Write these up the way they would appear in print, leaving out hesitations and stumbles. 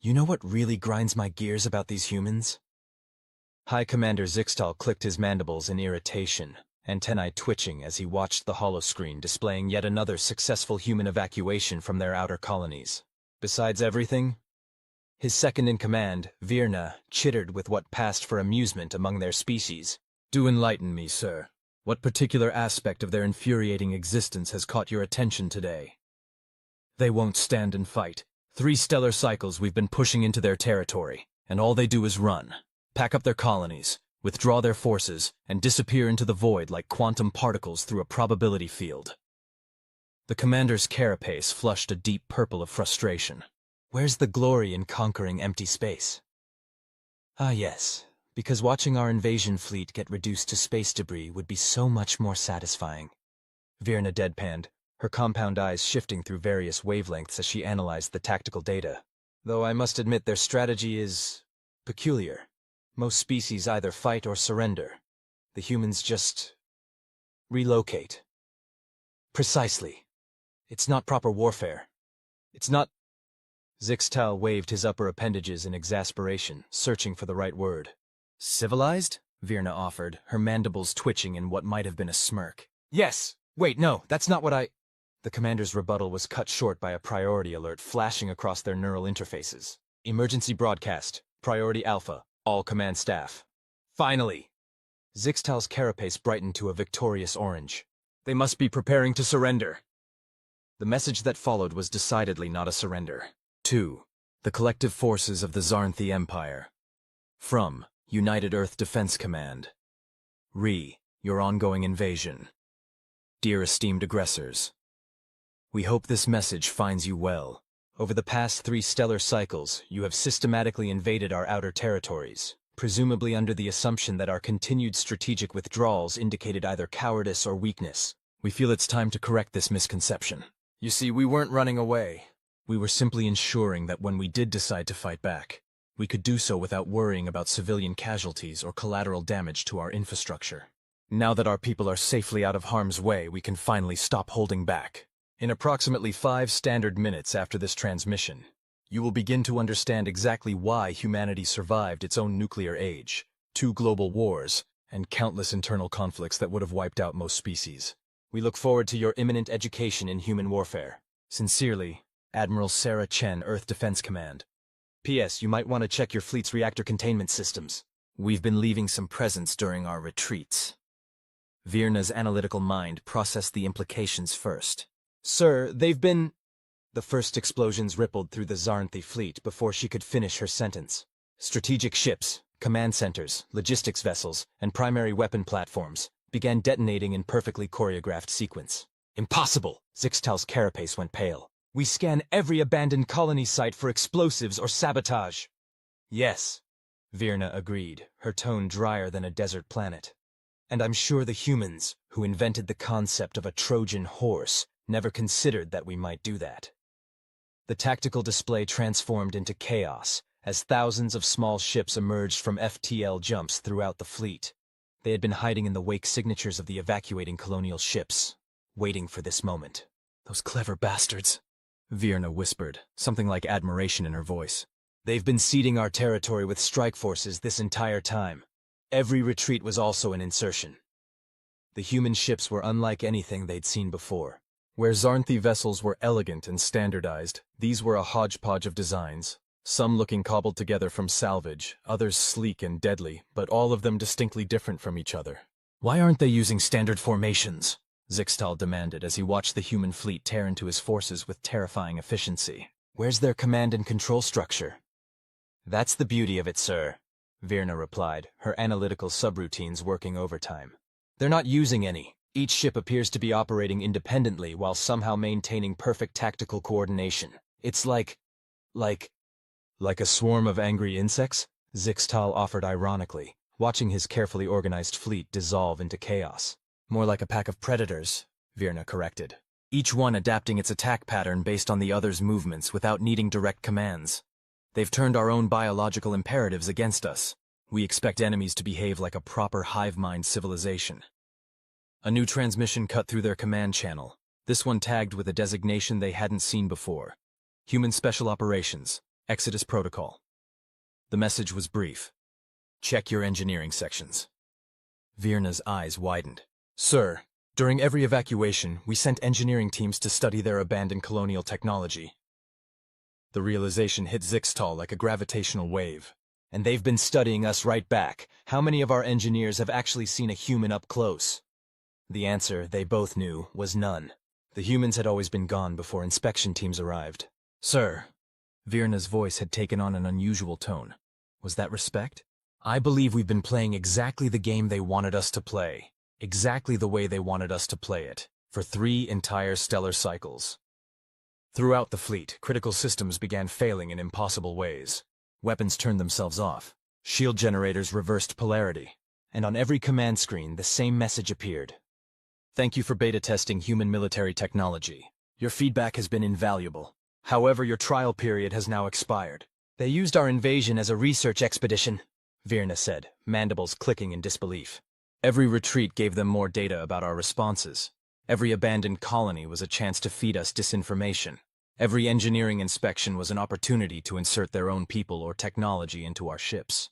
You know what really grinds my gears about these humans? High Commander Zixtal clicked his mandibles in irritation, antennae twitching as he watched the holoscreen displaying yet another successful human evacuation from their outer colonies. Besides everything, his second-in-command, Virna, chittered with what passed for amusement among their species. Do enlighten me, sir. What particular aspect of their infuriating existence has caught your attention today? They won't stand and fight. 3 stellar cycles we've been pushing into their territory, and all they do is run, pack up their colonies, withdraw their forces, and disappear into the void like quantum particles through a probability field. The commander's carapace flushed a deep purple of frustration. Where's the glory in conquering empty space? Ah yes, because watching our invasion fleet get reduced to space debris would be so much more satisfying. Virna deadpanned, her compound eyes shifting through various wavelengths as she analyzed the tactical data. Though I must admit their strategy is peculiar. Most species either fight or surrender. The humans just relocate. Precisely. It's not proper warfare. It's not... Zixtal waved his upper appendages in exasperation, searching for the right word. Civilized? Virna offered, her mandibles twitching in what might have been a smirk. Yes! Wait, no, that's not what I... The commander's rebuttal was cut short by a priority alert flashing across their neural interfaces. Emergency broadcast. Priority Alpha. All command staff. Finally! Zixtal's carapace brightened to a victorious orange. They must be preparing to surrender. The message that followed was decidedly not a surrender. 2. The collective forces of the Zarnthi Empire. From United Earth Defense Command. Your ongoing invasion. Dear esteemed aggressors. We hope this message finds you well. Over the past 3 stellar cycles, you have systematically invaded our outer territories, presumably under the assumption that our continued strategic withdrawals indicated either cowardice or weakness. We feel it's time to correct this misconception. You see, we weren't running away. We were simply ensuring that when we did decide to fight back, we could do so without worrying about civilian casualties or collateral damage to our infrastructure. Now that our people are safely out of harm's way, we can finally stop holding back. In approximately 5 standard minutes after this transmission, you will begin to understand exactly why humanity survived its own nuclear age, 2 global wars, and countless internal conflicts that would have wiped out most species. We look forward to your imminent education in human warfare. Sincerely, Admiral Sarah Chen, Earth Defense Command. P.S. You might want to check your fleet's reactor containment systems. We've been leaving some presents during our retreats. Virna's analytical mind processed the implications first. Sir, they've been... The first explosions rippled through the Zarnthi fleet before she could finish her sentence. Strategic ships, command centers, logistics vessels, and primary weapon platforms began detonating in perfectly choreographed sequence. Impossible! Zixtal's carapace went pale. We scan every abandoned colony site for explosives or sabotage. Yes, Virna agreed, her tone drier than a desert planet. And I'm sure the humans, who invented the concept of a Trojan horse, never considered that we might do that. The tactical display transformed into chaos as thousands of small ships emerged from FTL jumps throughout the fleet. They had been hiding in the wake signatures of the evacuating colonial ships, waiting for this moment. Those clever bastards, Virna whispered, something like admiration in her voice. They've been seeding our territory with strike forces this entire time. Every retreat was also an insertion. The human ships were unlike anything they'd seen before. Where Zarnthi vessels were elegant and standardized, these were a hodgepodge of designs, some looking cobbled together from salvage, others sleek and deadly, but all of them distinctly different from each other. Why aren't they using standard formations? Zixtal demanded as he watched the human fleet tear into his forces with terrifying efficiency. Where's their command and control structure? That's the beauty of it, sir, Virna replied, her analytical subroutines working overtime. They're not using any. Each ship appears to be operating independently while somehow maintaining perfect tactical coordination. It's like a swarm of angry insects? Zixtal offered ironically, watching his carefully organized fleet dissolve into chaos. More like a pack of predators, Virna corrected. Each one adapting its attack pattern based on the other's movements without needing direct commands. They've turned our own biological imperatives against us. We expect enemies to behave like a proper hive-mind civilization. A new transmission cut through their command channel, this one tagged with a designation they hadn't seen before. Human Special Operations, Exodus Protocol. The message was brief. Check your engineering sections. Virna's eyes widened. Sir, during every evacuation, we sent engineering teams to study their abandoned colonial technology. The realization hit Zixtal like a gravitational wave. And they've been studying us right back. How many of our engineers have actually seen a human up close? The answer, they both knew, was none. The humans had always been gone before inspection teams arrived. Sir, Virna's voice had taken on an unusual tone. Was that respect? I believe we've been playing exactly the game they wanted us to play. Exactly the way they wanted us to play it. For 3 entire stellar cycles. Throughout the fleet, critical systems began failing in impossible ways. Weapons turned themselves off. Shield generators reversed polarity. And on every command screen, the same message appeared. Thank you for beta testing human military technology. Your feedback has been invaluable. However, your trial period has now expired. They used our invasion as a research expedition, Virna said, mandibles clicking in disbelief. Every retreat gave them more data about our responses. Every abandoned colony was a chance to feed us disinformation. Every engineering inspection was an opportunity to insert their own people or technology into our ships.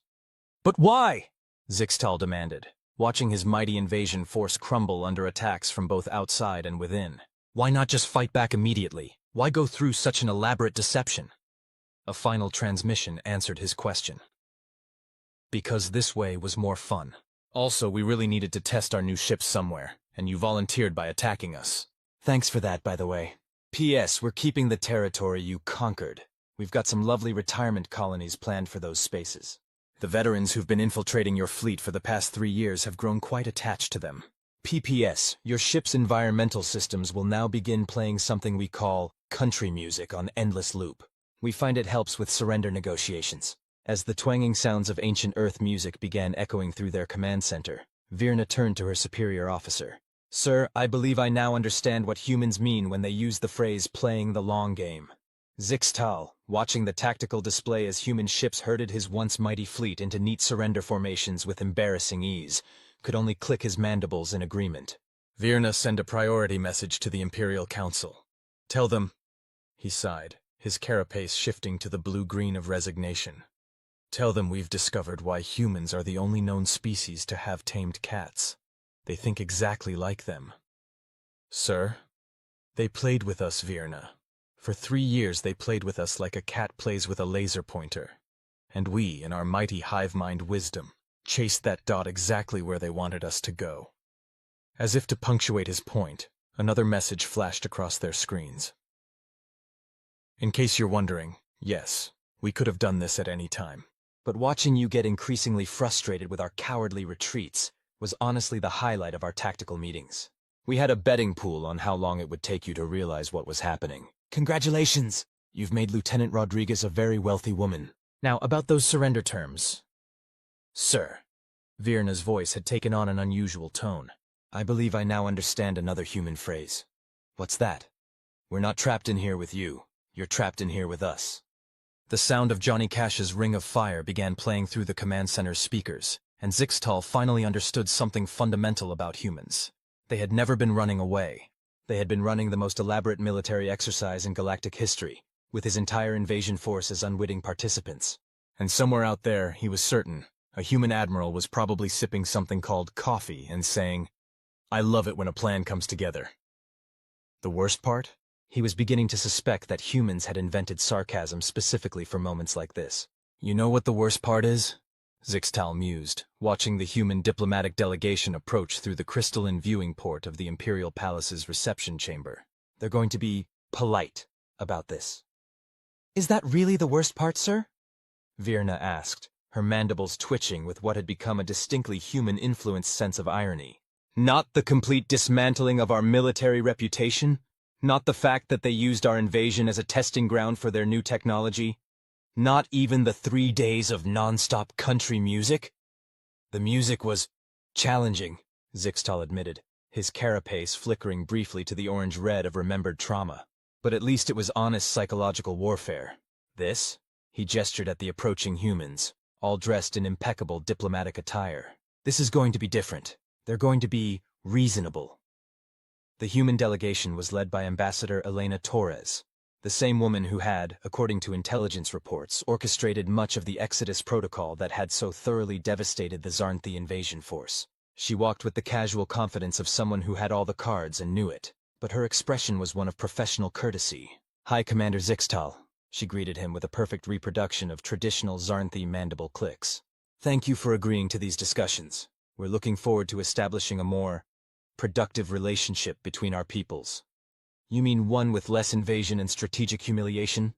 But why? Zixtal demanded, watching his mighty invasion force crumble under attacks from both outside and within. Why not just fight back immediately? Why go through such an elaborate deception? A final transmission answered his question. Because this way was more fun. Also, we really needed to test our new ships somewhere, and you volunteered by attacking us. Thanks for that, by the way. P.S. We're keeping the territory you conquered. We've got some lovely retirement colonies planned for those spaces. The veterans who've been infiltrating your fleet for the past 3 years have grown quite attached to them. P.P.S. Your ship's environmental systems will now begin playing something we call country music on endless loop. We find it helps with surrender negotiations. As the twanging sounds of ancient Earth music began echoing through their command center, Virna turned to her superior officer. Sir, I believe I now understand what humans mean when they use the phrase playing the long game. Zixtal, watching the tactical display as human ships herded his once mighty fleet into neat surrender formations with embarrassing ease, could only click his mandibles in agreement. Virna, send a priority message to the Imperial Council. Tell them, he sighed, his carapace shifting to the blue-green of resignation. Tell them we've discovered why humans are the only known species to have tamed cats. They think exactly like them. Sir, they played with us, Virna. For 3 years they played with us like a cat plays with a laser pointer. And we, in our mighty hive mind wisdom, chased that dot exactly where they wanted us to go. As if to punctuate his point, another message flashed across their screens. In case you're wondering, yes, we could have done this at any time. But watching you get increasingly frustrated with our cowardly retreats was honestly the highlight of our tactical meetings. We had a betting pool on how long it would take you to realize what was happening. Congratulations! You've made Lieutenant Rodriguez a very wealthy woman. Now, about those surrender terms. Sir, Virna's voice had taken on an unusual tone. I believe I now understand another human phrase. What's that? We're not trapped in here with you. You're trapped in here with us. The sound of Johnny Cash's Ring of Fire began playing through the command center's speakers, and Zixtal finally understood something fundamental about humans. They had never been running away. They had been running the most elaborate military exercise in galactic history, with his entire invasion force as unwitting participants. And somewhere out there, he was certain, a human admiral was probably sipping something called coffee and saying, I love it when a plan comes together. The worst part? He was beginning to suspect that humans had invented sarcasm specifically for moments like this. You know what the worst part is? Zixtal mused, watching the human diplomatic delegation approach through the crystalline viewing port of the Imperial Palace's reception chamber. They're going to be polite about this. Is that really the worst part, sir? Virna asked, her mandibles twitching with what had become a distinctly human-influenced sense of irony. Not the complete dismantling of our military reputation? Not the fact that they used our invasion as a testing ground for their new technology? Not even the 3 days of non-stop country music? The music was challenging, Zixtal admitted, his carapace flickering briefly to the orange-red of remembered trauma. But at least it was honest psychological warfare. This? He gestured at the approaching humans, all dressed in impeccable diplomatic attire. This is going to be different. They're going to be reasonable. The human delegation was led by Ambassador Elena Torres, The same woman who had, according to intelligence reports, orchestrated much of the Exodus protocol that had so thoroughly devastated the Zarnthi invasion force. She walked with the casual confidence of someone who had all the cards and knew it, but her expression was one of professional courtesy. "Hi, Commander Zixtal," she greeted him with a perfect reproduction of traditional Zarnthi mandible clicks. "Thank you for agreeing to these discussions. We're looking forward to establishing a more productive relationship between our peoples." "You mean one with less invasion and strategic humiliation?"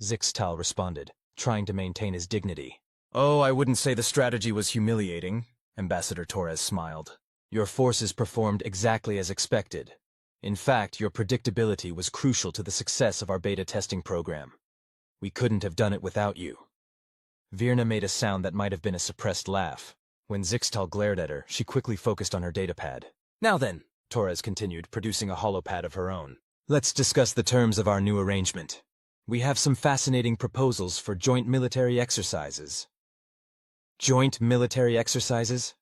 Zixtal responded, trying to maintain his dignity. "Oh, I wouldn't say the strategy was humiliating," Ambassador Torres smiled. "Your forces performed exactly as expected. In fact, your predictability was crucial to the success of our beta testing program. We couldn't have done it without you." Virna made a sound that might have been a suppressed laugh. When Zixtal glared at her, she quickly focused on her datapad. "Now then," Torres continued, producing a holopad of her own. "Let's discuss the terms of our new arrangement. We have some fascinating proposals for joint military exercises." "Joint military exercises?"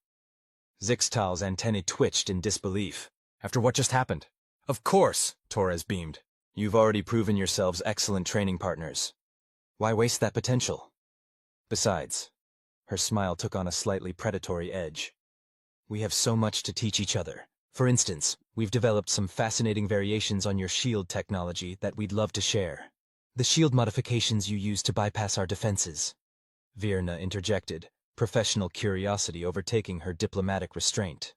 Zixtal's antennae twitched in disbelief. "After what just happened?" "Of course," Torres beamed. "You've already proven yourselves excellent training partners. Why waste that potential? Besides," her smile took on a slightly predatory edge, "we have so much to teach each other. For instance, we've developed some fascinating variations on your shield technology that we'd love to share." "The shield modifications you use to bypass our defenses," Virna interjected, professional curiosity overtaking her diplomatic restraint.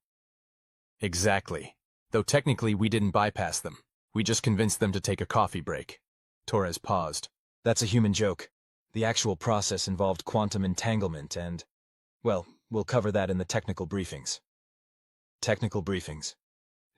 "Exactly. Though technically we didn't bypass them. We just convinced them to take a coffee break." Torres paused. "That's a human joke. The actual process involved quantum entanglement and, well, we'll cover that in the technical briefings." Technical briefings.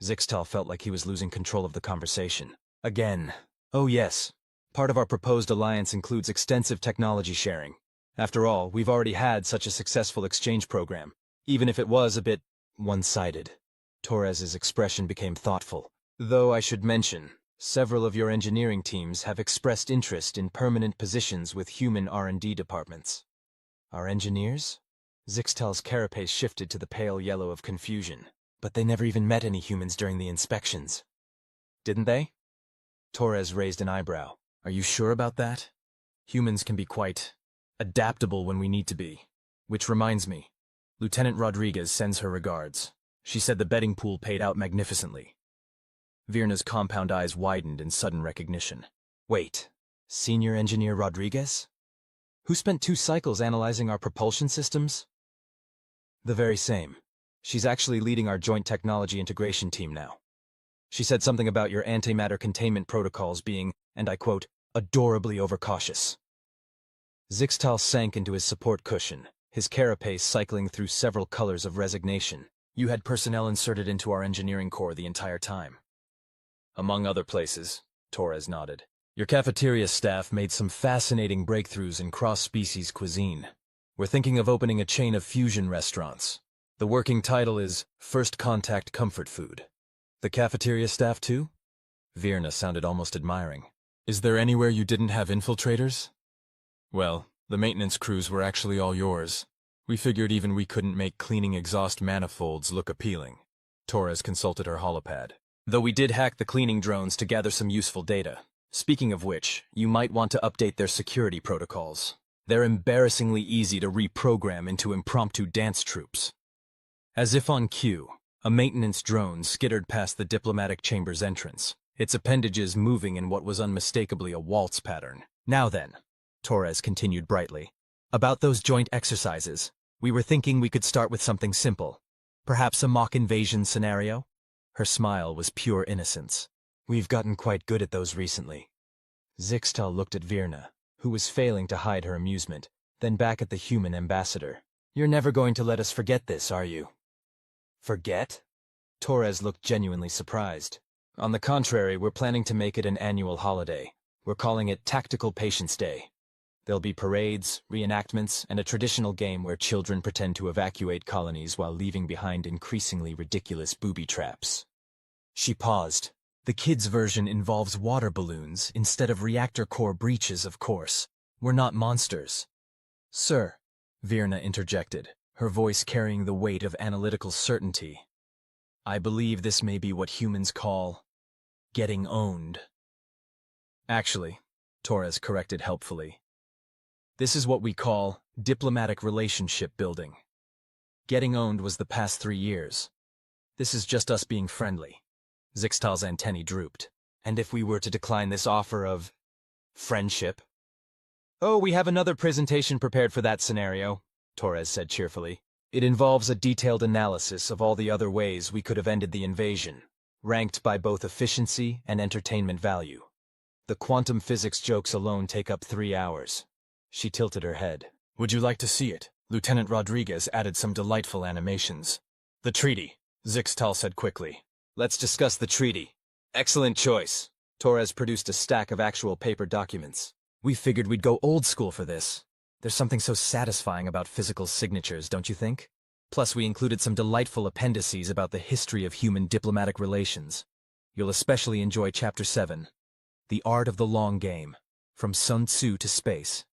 Zixtal felt like he was losing control of the conversation. Again. "Oh yes. Part of our proposed alliance includes extensive technology sharing. After all, we've already had such a successful exchange program, even if it was a bit one-sided." Torres's expression became thoughtful. "Though I should mention, several of your engineering teams have expressed interest in permanent positions with human R&D departments." "Our engineers?" Zixtal's carapace shifted to the pale yellow of confusion. "But they never even met any humans during the inspections." "Didn't they?" Torres raised an eyebrow. "Are you sure about that? Humans can be quite adaptable when we need to be. Which reminds me, Lieutenant Rodriguez sends her regards. She said the betting pool paid out magnificently." Virna's compound eyes widened in sudden recognition. "Wait, Senior Engineer Rodriguez? Who spent 2 cycles analyzing our propulsion systems?" "The very same. She's actually leading our joint technology integration team now. She said something about your antimatter containment protocols being, and I quote, adorably overcautious." Zixtal sank into his support cushion, his carapace cycling through several colors of resignation. "You had personnel inserted into our engineering core the entire time." "Among other places," Torres nodded. "Your cafeteria staff made some fascinating breakthroughs in cross-species cuisine. We're thinking of opening a chain of fusion restaurants. The working title is First Contact Comfort Food." "The cafeteria staff too?" Virna sounded almost admiring. "Is there anywhere you didn't have infiltrators?" "Well, the maintenance crews were actually all yours. We figured even we couldn't make cleaning exhaust manifolds look appealing." Torres consulted her holopad. "Though we did hack the cleaning drones to gather some useful data. Speaking of which, you might want to update their security protocols. They're embarrassingly easy to reprogram into impromptu dance troupes." As if on cue, a maintenance drone skittered past the diplomatic chamber's entrance, its appendages moving in what was unmistakably a waltz pattern. "Now then," Torres continued brightly, "about those joint exercises, we were thinking we could start with something simple. Perhaps a mock invasion scenario?" Her smile was pure innocence. "We've gotten quite good at those recently." Zixtal looked at Virna, who was failing to hide her amusement, then back at the human ambassador. "You're never going to let us forget this, are you?" "Forget?" Torres looked genuinely surprised. "On the contrary, we're planning to make it an annual holiday. We're calling it Tactical Patience Day. There'll be parades, reenactments, and a traditional game where children pretend to evacuate colonies while leaving behind increasingly ridiculous booby traps." She paused. "The kids' version involves water balloons instead of reactor core breaches, of course. We're not monsters." "Sir," Virna interjected, her voice carrying the weight of analytical certainty, "I believe this may be what humans call getting owned." Actually, Torres corrected helpfully. This is what we call diplomatic relationship building. Getting owned was the past 3 years. This is just us being friendly. Zixtal's antennae drooped. And if we were to decline this offer of friendship? Oh, we have another presentation prepared for that scenario, Torres said cheerfully. It involves a detailed analysis of all the other ways we could have ended the invasion, ranked by both efficiency and entertainment value. The quantum physics jokes alone take up 3 hours. She tilted her head. Would you like to see it? Lieutenant Rodriguez added some delightful animations. The treaty, Zixtal said quickly. Let's discuss the treaty. Excellent choice. Torres produced a stack of actual paper documents. We figured we'd go old school for this. There's something so satisfying about physical signatures, don't you think? Plus, we included some delightful appendices about the history of human diplomatic relations. You'll especially enjoy Chapter 7, The Art of the Long Game, from Sun Tzu to Space.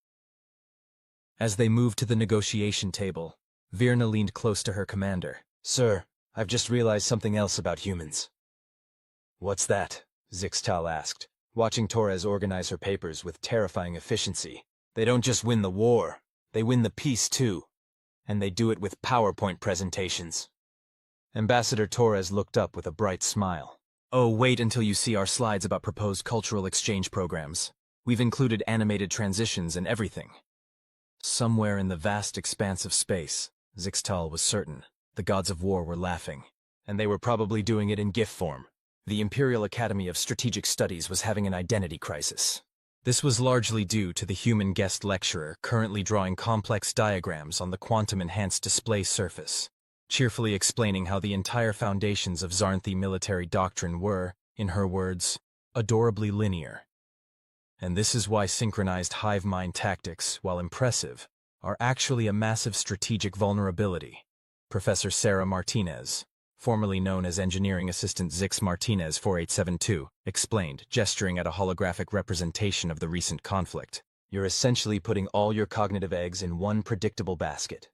As they moved to the negotiation table, Virna leaned close to her commander. Sir, I've just realized something else about humans. What's that? Zixtal asked, watching Torres organize her papers with terrifying efficiency. They don't just win the war, they win the peace too. And they do it with PowerPoint presentations. Ambassador Torres looked up with a bright smile. Oh, wait until you see our slides about proposed cultural exchange programs. We've included animated transitions and everything. Somewhere in the vast expanse of space, Zixtal was certain, the gods of war were laughing. And they were probably doing it in GIF form. The Imperial Academy of Strategic Studies was having an identity crisis. This was largely due to the human guest lecturer currently drawing complex diagrams on the quantum-enhanced display surface, cheerfully explaining how the entire foundations of Zarnthi military doctrine were, in her words, adorably linear. And this is why synchronized hive mind tactics, while impressive, are actually a massive strategic vulnerability. Professor Sarah Martinez, formerly known as Engineering Assistant Zix Martinez 4872, explained, gesturing at a holographic representation of the recent conflict. You're essentially putting all your cognitive eggs in one predictable basket.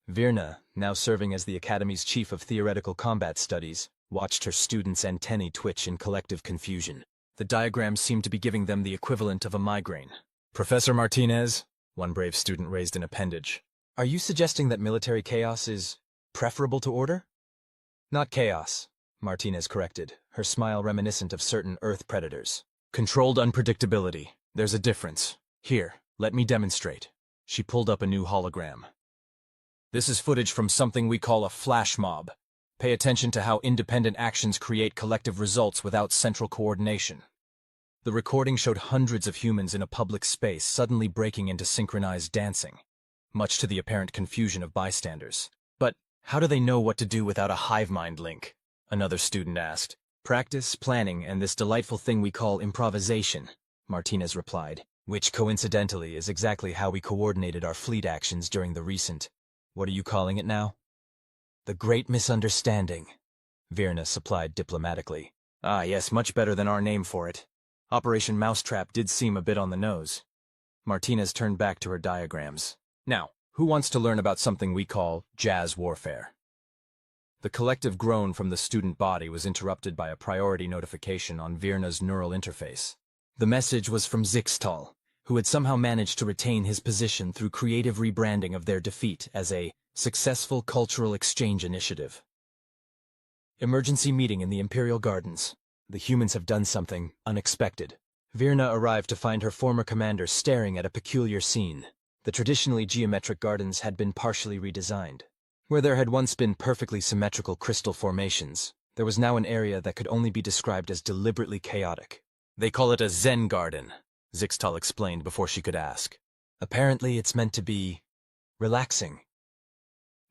Virna, now serving as the Academy's Chief of Theoretical Combat Studies, watched her students' antennae twitch in collective confusion. The diagrams seemed to be giving them the equivalent of a migraine. Professor Martinez, one brave student raised an appendage. Are you suggesting that military chaos is preferable to order? Not chaos, Martinez corrected, her smile reminiscent of certain Earth predators. Controlled unpredictability. There's a difference. Here, let me demonstrate. She pulled up a new hologram. This is footage from something we call a flash mob. Pay attention to how independent actions create collective results without central coordination. The recording showed hundreds of humans in a public space suddenly breaking into synchronized dancing, much to the apparent confusion of bystanders. But how do they know what to do without a hive mind link? Another student asked. Practice, planning, and this delightful thing we call improvisation, Martinez replied, which coincidentally is exactly how we coordinated our fleet actions during the recent, what are you calling it now? The Great Misunderstanding, Virna supplied diplomatically. Ah, yes, much better than our name for it. Operation Mousetrap did seem a bit on the nose. Martinez turned back to her diagrams. Now, who wants to learn about something we call jazz warfare? The collective groan from the student body was interrupted by a priority notification on Virna's neural interface. The message was from Zixtal, who had somehow managed to retain his position through creative rebranding of their defeat as a successful cultural exchange initiative. Emergency meeting in the Imperial Gardens. The humans have done something unexpected. Virna arrived to find her former commander staring at a peculiar scene. The traditionally geometric gardens had been partially redesigned. Where there had once been perfectly symmetrical crystal formations, there was now an area that could only be described as deliberately chaotic. They call it a Zen garden, Zixtal explained before she could ask. Apparently it's meant to be relaxing.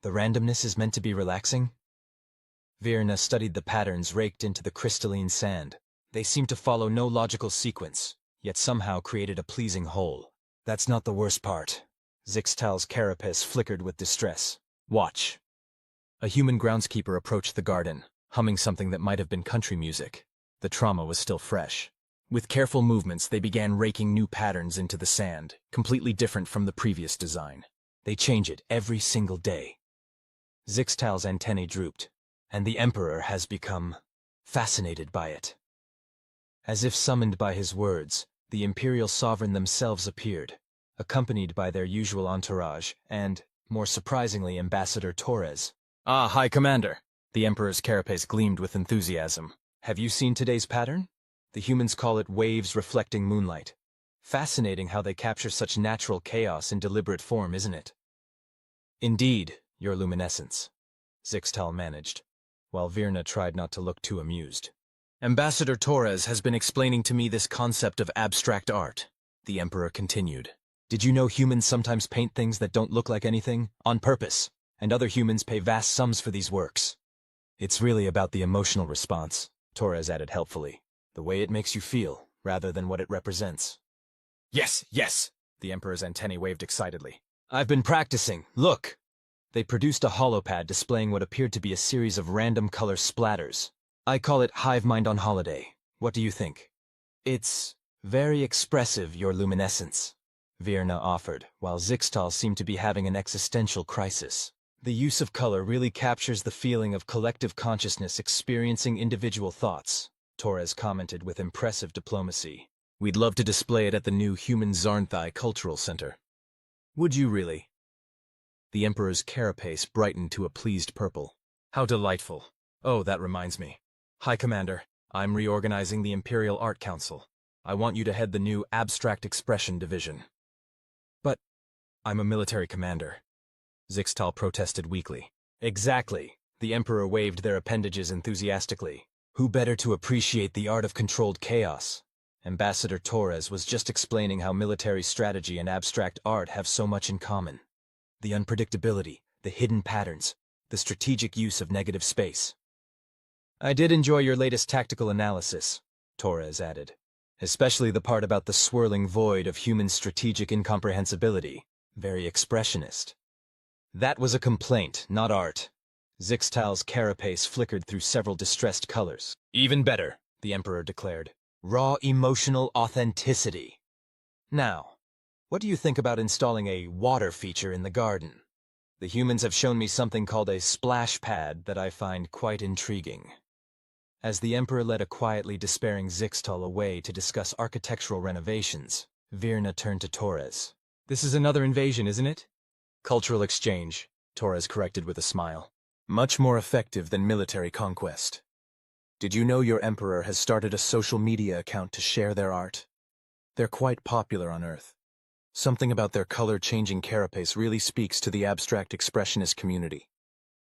The randomness is meant to be relaxing? Virna studied the patterns raked into the crystalline sand. They seemed to follow no logical sequence, yet somehow created a pleasing whole. That's not the worst part. Zixtal's carapace flickered with distress. Watch. A human groundskeeper approached the garden, humming something that might have been country music. The trauma was still fresh. With careful movements, they began raking new patterns into the sand, completely different from the previous design. They change it every single day. Zixtal's antennae drooped, and the Emperor has become fascinated by it. As if summoned by his words, the imperial sovereign themselves appeared, accompanied by their usual entourage and, more surprisingly, Ambassador Torres. Ah, High Commander! The Emperor's carapace gleamed with enthusiasm. Have you seen today's pattern? The humans call it waves reflecting moonlight. Fascinating how they capture such natural chaos in deliberate form, isn't it? Indeed, Your Luminescence, Zixtal managed, while Virna tried not to look too amused. Ambassador Torres has been explaining to me this concept of abstract art, the Emperor continued. Did you know humans sometimes paint things that don't look like anything, on purpose, and other humans pay vast sums for these works? It's really about the emotional response, Torres added helpfully. The way it makes you feel, rather than what it represents. Yes, yes! The Emperor's antennae waved excitedly. I've been practicing. Look! They produced a holopad displaying what appeared to be a series of random color splatters. I call it Hive Mind on Holiday. What do you think? It's very expressive, Your Luminescence, Virna offered, while Zixtal seemed to be having an existential crisis. The use of color really captures the feeling of collective consciousness experiencing individual thoughts, Torres commented with impressive diplomacy. We'd love to display it at the new Human Zarnthai Cultural Center. Would you really? The Emperor's carapace brightened to a pleased purple. How delightful. Oh, that reminds me. High Commander, I'm reorganizing the Imperial Art Council. I want you to head the new Abstract Expression Division. But I'm a military commander, Zixtal protested weakly. Exactly. The Emperor waved their appendages enthusiastically. Who better to appreciate the art of controlled chaos? Ambassador Torres was just explaining how military strategy and abstract art have so much in common. The unpredictability, the hidden patterns, the strategic use of negative space. I did enjoy your latest tactical analysis, Torres added, especially the part about the swirling void of human strategic incomprehensibility. Very expressionist. That was a complaint, not art. Zixtal's carapace flickered through several distressed colors. Even better, the Emperor declared. Raw emotional authenticity. Now, what do you think about installing a water feature in the garden? The humans have shown me something called a splash pad that I find quite intriguing. As the Emperor led a quietly despairing Zixtal away to discuss architectural renovations, Virna turned to Torres. This is another invasion, isn't it? Cultural exchange, Torres corrected with a smile. Much more effective than military conquest. Did you know your Emperor has started a social media account to share their art? They're quite popular on Earth. Something about their color-changing carapace really speaks to the abstract expressionist community.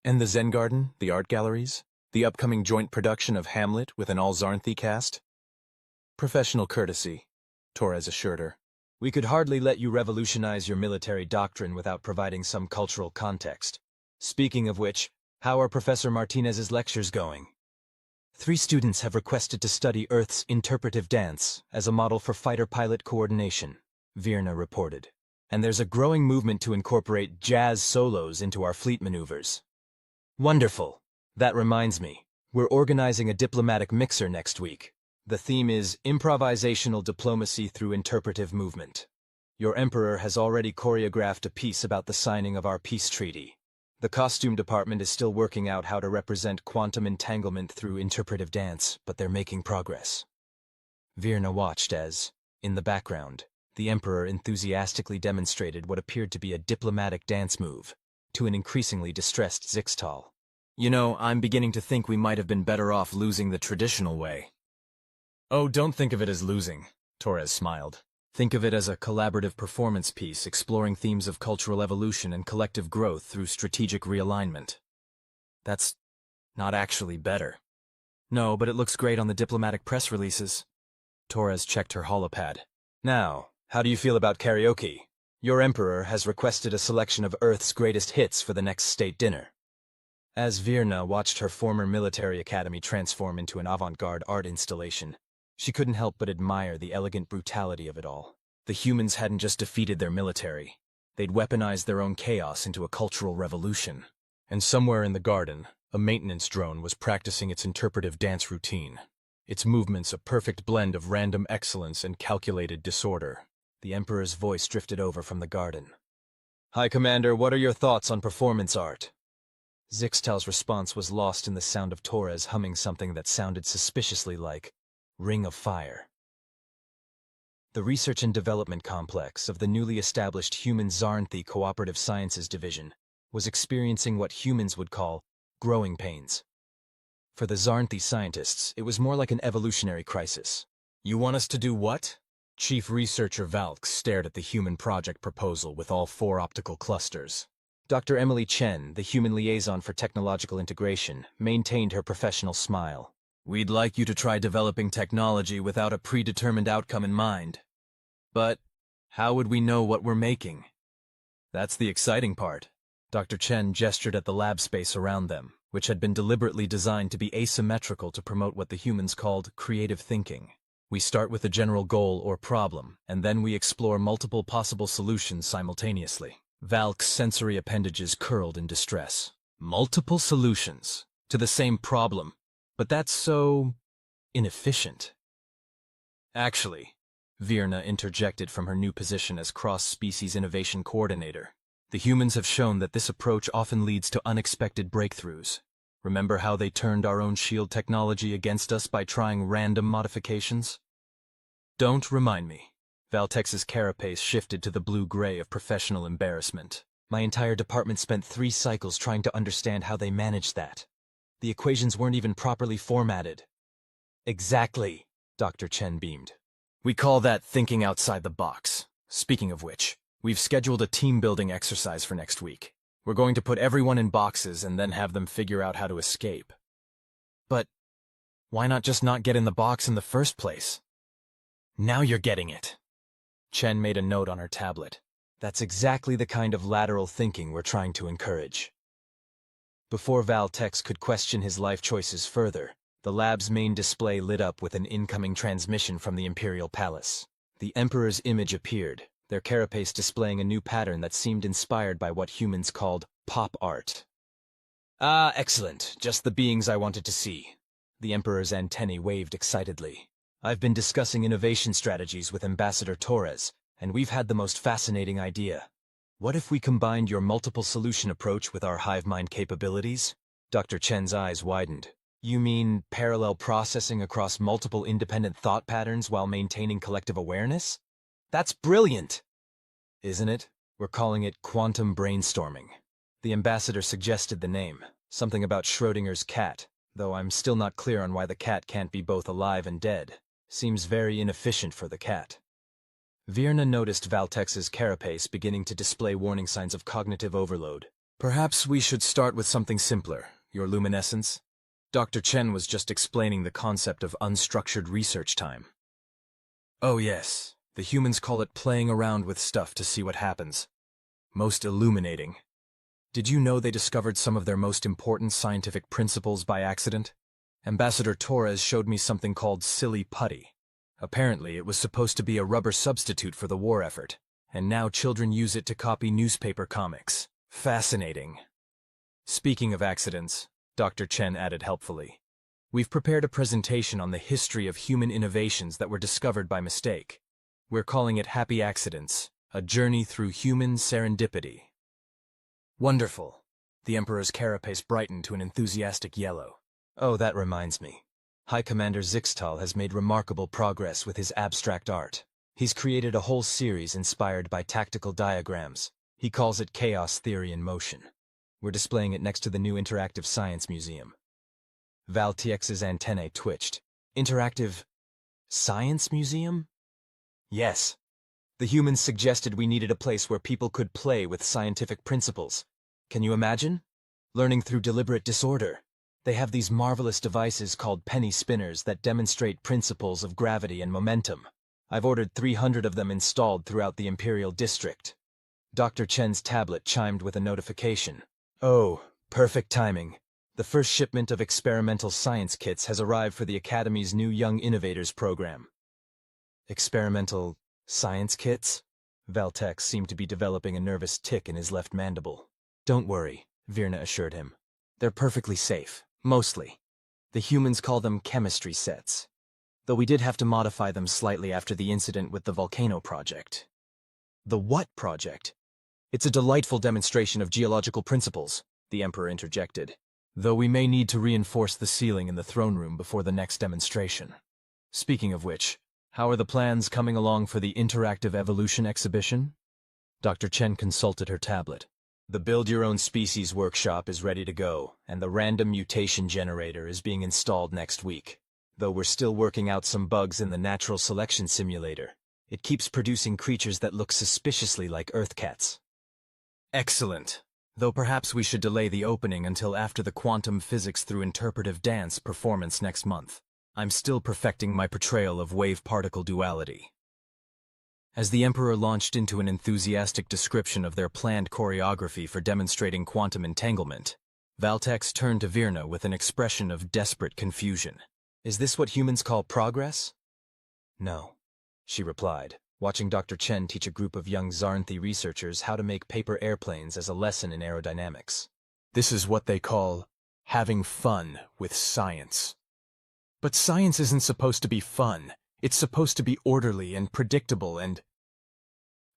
And the Zen Garden, the art galleries, the upcoming joint production of Hamlet with an all-Zarnthi cast? Professional courtesy, Torres assured her. We could hardly let you revolutionize your military doctrine without providing some cultural context. Speaking of which, how are Professor Martinez's lectures going? 3 students have requested to study Earth's interpretive dance as a model for fighter-pilot coordination, Virna reported. And there's a growing movement to incorporate jazz solos into our fleet maneuvers. Wonderful. That reminds me, we're organizing a diplomatic mixer next week. The theme is improvisational diplomacy through interpretive movement. Your Emperor has already choreographed a piece about the signing of our peace treaty. The costume department is still working out how to represent quantum entanglement through interpretive dance, but they're making progress. Virna watched as, in the background, the Emperor enthusiastically demonstrated what appeared to be a diplomatic dance move to an increasingly distressed Zixtal. You know, I'm beginning to think we might have been better off losing the traditional way. Oh, don't think of it as losing, Torres smiled. Think of it as a collaborative performance piece exploring themes of cultural evolution and collective growth through strategic realignment. That's not actually better. No, but it looks great on the diplomatic press releases. Torres checked her holopad. Now, how do you feel about karaoke? Your Emperor has requested a selection of Earth's greatest hits for the next state dinner. As Virna watched her former military academy transform into an avant-garde art installation, she couldn't help but admire the elegant brutality of it all. The humans hadn't just defeated their military. They'd weaponized their own chaos into a cultural revolution. And somewhere in the garden, a maintenance drone was practicing its interpretive dance routine. Its movements a perfect blend of random excellence and calculated disorder. The Emperor's voice drifted over from the garden. High Commander, what are your thoughts on performance art? Zixtal's response was lost in the sound of Torres humming something that sounded suspiciously like, Ring of Fire. The Research and Development Complex of the newly established Human Zarnthi Cooperative Sciences Division was experiencing what humans would call growing pains. For the Zarnthi scientists, it was more like an evolutionary crisis. You want us to do what? Chief Researcher Valk stared at the human project proposal with all 4 optical clusters. Dr. Emily Chen, the human liaison for technological integration, maintained her professional smile. We'd like you to try developing technology without a predetermined outcome in mind. But how would we know what we're making? That's the exciting part. Dr. Chen gestured at the lab space around them, which had been deliberately designed to be asymmetrical to promote what the humans called creative thinking. We start with a general goal or problem, and then we explore multiple possible solutions simultaneously. Valk's sensory appendages curled in distress. Multiple solutions to the same problem, but that's so inefficient. Actually, Virna interjected from her new position as cross-species innovation coordinator. The humans have shown that this approach often leads to unexpected breakthroughs. Remember how they turned our own shield technology against us by trying random modifications? Don't remind me. Valtex's carapace shifted to the blue-gray of professional embarrassment. My entire department spent 3 cycles trying to understand how they managed that. The equations weren't even properly formatted. Exactly, Dr. Chen beamed. We call that thinking outside the box. Speaking of which, we've scheduled a team-building exercise for next week. We're going to put everyone in boxes and then have them figure out how to escape. But why not just not get in the box in the first place? Now you're getting it. Chen made a note on her tablet. That's exactly the kind of lateral thinking we're trying to encourage. Before Valtex could question his life choices further, the lab's main display lit up with an incoming transmission from the Imperial Palace. The Emperor's image appeared, their carapace displaying a new pattern that seemed inspired by what humans called pop art. Ah, excellent. Just the beings I wanted to see. The Emperor's antennae waved excitedly. I've been discussing innovation strategies with Ambassador Torres, and we've had the most fascinating idea. What if we combined your multiple solution approach with our hive mind capabilities? Dr. Chen's eyes widened. You mean parallel processing across multiple independent thought patterns while maintaining collective awareness? That's brilliant! Isn't it? We're calling it quantum brainstorming. The ambassador suggested the name, something about Schrodinger's cat, though I'm still not clear on why the cat can't be both alive and dead. Seems very inefficient for the cat. Virna noticed Valtex's carapace beginning to display warning signs of cognitive overload. Perhaps we should start with something simpler, your luminescence. Dr. Chen was just explaining the concept of unstructured research time. Oh yes, the humans call it playing around with stuff to see what happens. Most illuminating. Did you know they discovered some of their most important scientific principles by accident? Ambassador Torres showed me something called silly putty. Apparently, it was supposed to be a rubber substitute for the war effort, and now children use it to copy newspaper comics. Fascinating. Speaking of accidents, Dr. Chen added helpfully, we've prepared a presentation on the history of human innovations that were discovered by mistake. We're calling it Happy Accidents, a journey through human serendipity. Wonderful. The Emperor's carapace brightened to an enthusiastic yellow. Oh, that reminds me. High Commander Zixtal has made remarkable progress with his abstract art. He's created a whole series inspired by tactical diagrams. He calls it Chaos Theory in Motion. We're displaying it next to the new Interactive Science Museum. Val TX's antennae twitched. Interactive Science Museum? Yes. The humans suggested we needed a place where people could play with scientific principles. Can you imagine? Learning through deliberate disorder. They have these marvelous devices called penny spinners that demonstrate principles of gravity and momentum. I've ordered 300 of them installed throughout the Imperial District. Dr. Chen's tablet chimed with a notification. Oh, perfect timing. The first shipment of experimental science kits has arrived for the Academy's new Young Innovators program. Experimental science kits? Valtex seemed to be developing a nervous tic in his left mandible. Don't worry, Virna assured him. They're perfectly safe. Mostly. The humans call them chemistry sets. Though we did have to modify them slightly after the incident with the Volcano Project. The what project? It's a delightful demonstration of geological principles, the Emperor interjected. Though we may need to reinforce the ceiling in the throne room before the next demonstration. Speaking of which, how are the plans coming along for the interactive evolution exhibition? Dr. Chen consulted her tablet. The build-your-own-species workshop is ready to go, and the random mutation generator is being installed next week. Though we're still working out some bugs in the natural selection simulator, it keeps producing creatures that look suspiciously like Earth cats. Excellent. Though perhaps we should delay the opening until after the quantum physics through interpretive dance performance next month. I'm still perfecting my portrayal of wave-particle duality. As the Emperor launched into an enthusiastic description of their planned choreography for demonstrating quantum entanglement, Valtex turned to Virna with an expression of desperate confusion. Is this what humans call progress? No, she replied, watching Dr. Chen teach a group of young Zarnthi researchers how to make paper airplanes as a lesson in aerodynamics. This is what they call having fun with science. But science isn't supposed to be fun. It's supposed to be orderly and predictable and...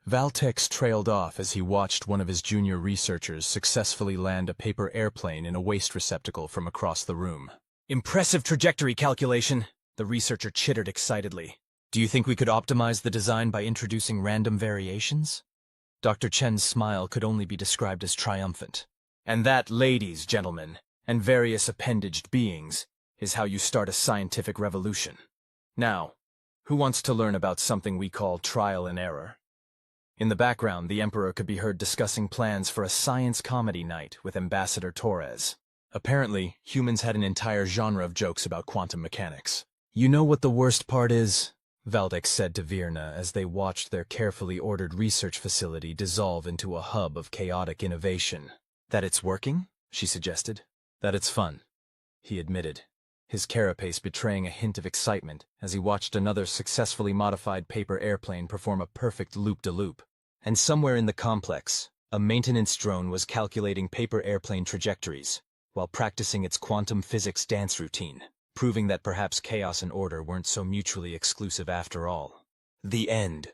Valtex trailed off as he watched one of his junior researchers successfully land a paper airplane in a waste receptacle from across the room. Impressive trajectory calculation, the researcher chittered excitedly. Do you think we could optimize the design by introducing random variations? Dr. Chen's smile could only be described as triumphant. And that, ladies, gentlemen, and various appendaged beings, is how you start a scientific revolution. Now, who wants to learn about something we call trial and error? In the background, the Emperor could be heard discussing plans for a science comedy night with Ambassador Torres. Apparently, humans had an entire genre of jokes about quantum mechanics. You know what the worst part is? Valdex said to Virna as they watched their carefully ordered research facility dissolve into a hub of chaotic innovation. That it's working? She suggested. That it's fun, he admitted, his carapace betraying a hint of excitement as he watched another successfully modified paper airplane perform a perfect loop-de-loop. And somewhere in the complex, a maintenance drone was calculating paper airplane trajectories while practicing its quantum physics dance routine, proving that perhaps chaos and order weren't so mutually exclusive after all. The end.